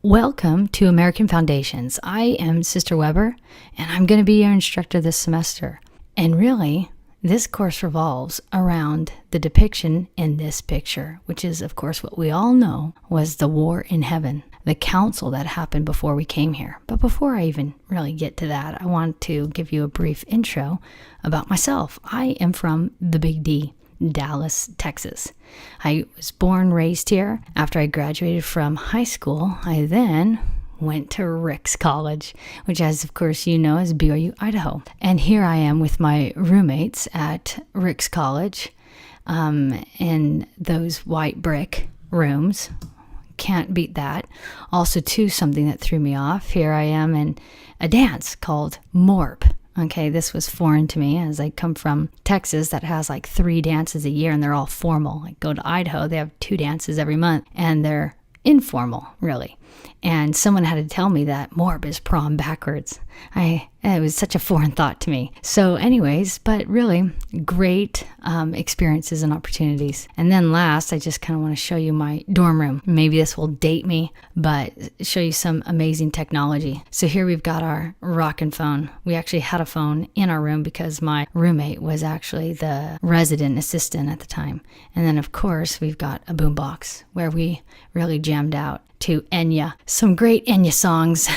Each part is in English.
Welcome to American Foundations. I am Sister Weber, and I'm going to be your instructor this semester. And really, this course revolves around the depiction in this picture, which is, of course, what we all know was the war in heaven, the council that happened before we came here. But before I even really get to that, I want to give you a brief intro about myself. I am from the Big D, Dallas, Texas. I was born, raised here. After I graduated from high school, I then went to Ricks College, which, as of course you know, is BYU, Idaho. And here I am with my roommates at Ricks College in those white brick rooms. Can't beat that. Also, too, something that threw me off. Here I am in a dance called Morp. Okay, this was foreign to me as I come from Texas that has like 3 dances a year and they're all formal. Like go to Idaho, they have 2 dances every month and they're informal, really. And someone had to tell me that Morb is prom backwards. It was such a foreign thought to me. So anyways, but really great experiences and opportunities. And then last, I just kind of want to show you my dorm room. Maybe this will date me, but show you some amazing technology. So here we've got our rockin' phone. We actually had a phone in our room because my roommate was actually the resident assistant at the time. And then of course, we've got a boombox where we really jammed out to Enya. Some great Enya songs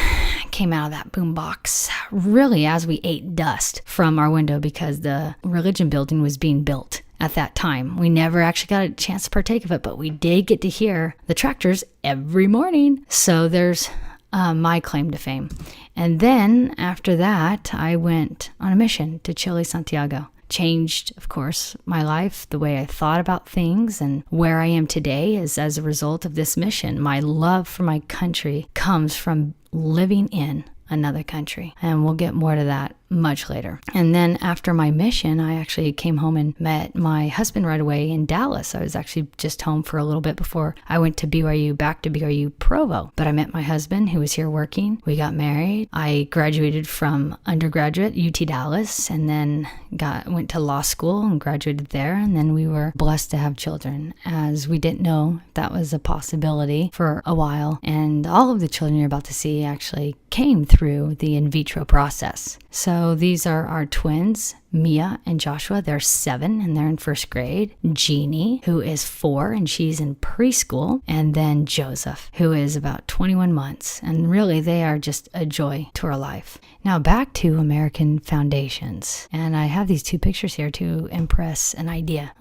came out of that boombox, really as we ate dust from our window because the religion building was being built at that time. We never actually got a chance to partake of it, but we did get to hear the tractors every morning. So there's my claim to fame. And then after that, I went on a mission to Chile, Santiago. Changed, of course, my life, the way I thought about things, and where I am today is as a result of this mission. My love for my country comes from living in another country, and we'll get more to that much later. And then after my mission, I actually came home and met my husband right away in Dallas. I was actually just home for a little bit before I went to BYU, back to BYU Provo. But I met my husband who was here working. We got married. I graduated from undergraduate UT Dallas and then went to law school and graduated there. And then we were blessed to have children, as we didn't know that was a possibility for a while. And all of the children you're about to see actually came through the in vitro process. So these are our twins, Mia and Joshua. They're 7 and they're in 1st grade. Jeannie, who is 4 and she's in preschool. And then Joseph, who is about 21 months. And really, they are just a joy to our life. Now back to American Foundations. And I have these 2 pictures here to impress an idea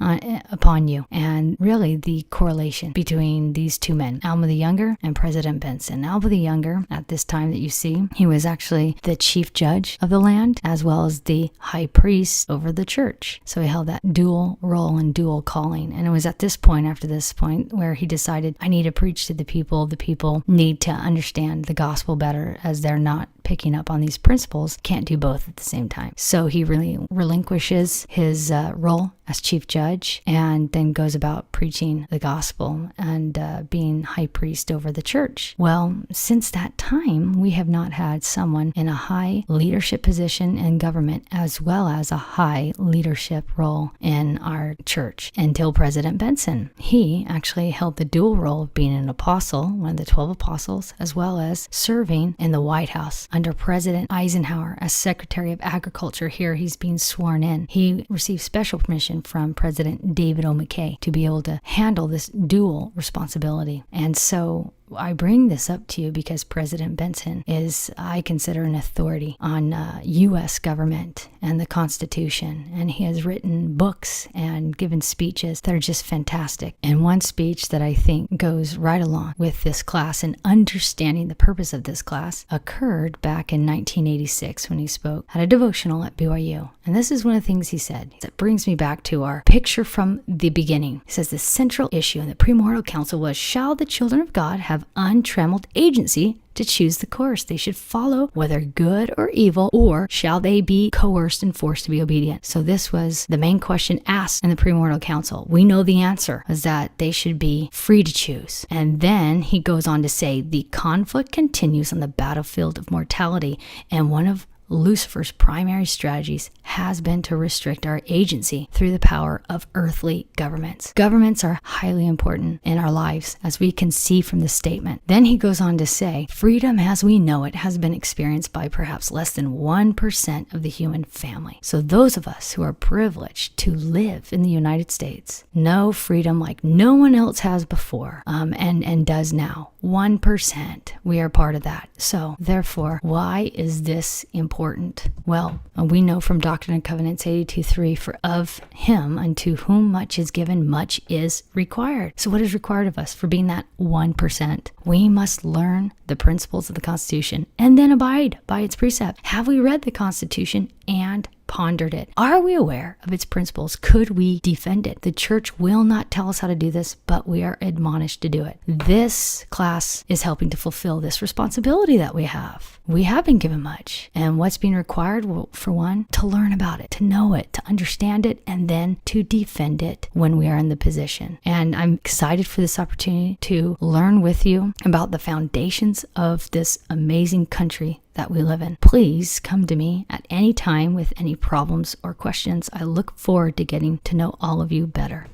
upon you. And really the correlation between these 2 men, Alma the Younger and President Benson. Alma the Younger, at this time that you see, he was actually the chief judge of the land as well as the high priest over the church. So he held that dual role and dual calling. And it was at this point, after this point, where he decided, I need to preach to the people. The people need to understand the gospel better, as they're not picking up on these principles, can't do both at the same time. So he really relinquishes his role as chief judge and then goes about preaching the gospel and being high priest over the church. Well, since that time, we have not had someone in a high leadership position in government as well as a high leadership role in our church until President Benson. He actually held the dual role of being an apostle, one of the 12 apostles, as well as serving in the White House under President Eisenhower as Secretary of Agriculture. Here he's being sworn in. He received special permission from President David O. McKay to be able to handle this dual responsibility. And so I bring this up to you because President Benson is, I consider, an authority on U.S. government and the Constitution. And he has written books and given speeches that are just fantastic. And one speech that I think goes right along with this class and understanding the purpose of this class occurred back in 1986 when he spoke at a devotional at BYU. And this is one of the things he said that brings me back to our picture from the beginning. He says the central issue in the premortal council was, shall the children of God have untrammeled agency to choose the course they should follow, whether good or evil, or shall they be coerced and forced to be obedient? So this was the main question asked in the premortal council. We know the answer is that they should be free to choose. And then he goes on to say the conflict continues on the battlefield of mortality, and one of Lucifer's primary strategies has been to restrict our agency through the power of earthly governments. Governments are highly important in our lives, as we can see from the statement. Then he goes on to say, freedom as we know it has been experienced by perhaps less than 1% of the human family. So those of us who are privileged to live in the United States know freedom like no one else has before, and does now. 1%. We are part of that. So therefore, why is this important? Well, we know from Doctrine and Covenants 82:3, for of him unto whom much is given, much is required. So what is required of us for being that 1%? We must learn the principles of the Constitution and then abide by its precepts. Have we read the Constitution and pondered it? Are we aware of its principles? Could we defend it? The church will not tell us how to do this, but we are admonished to do it. This class is helping to fulfill this responsibility that we have. We have been given much. And what's being required? Well, for one, to learn about it, to know it, to understand it, and then to defend it when we are in the position. And I'm excited for this opportunity to learn with you about the foundations of this amazing country that we live in. Please come to me at any time with any problems or questions. I look forward to getting to know all of you better.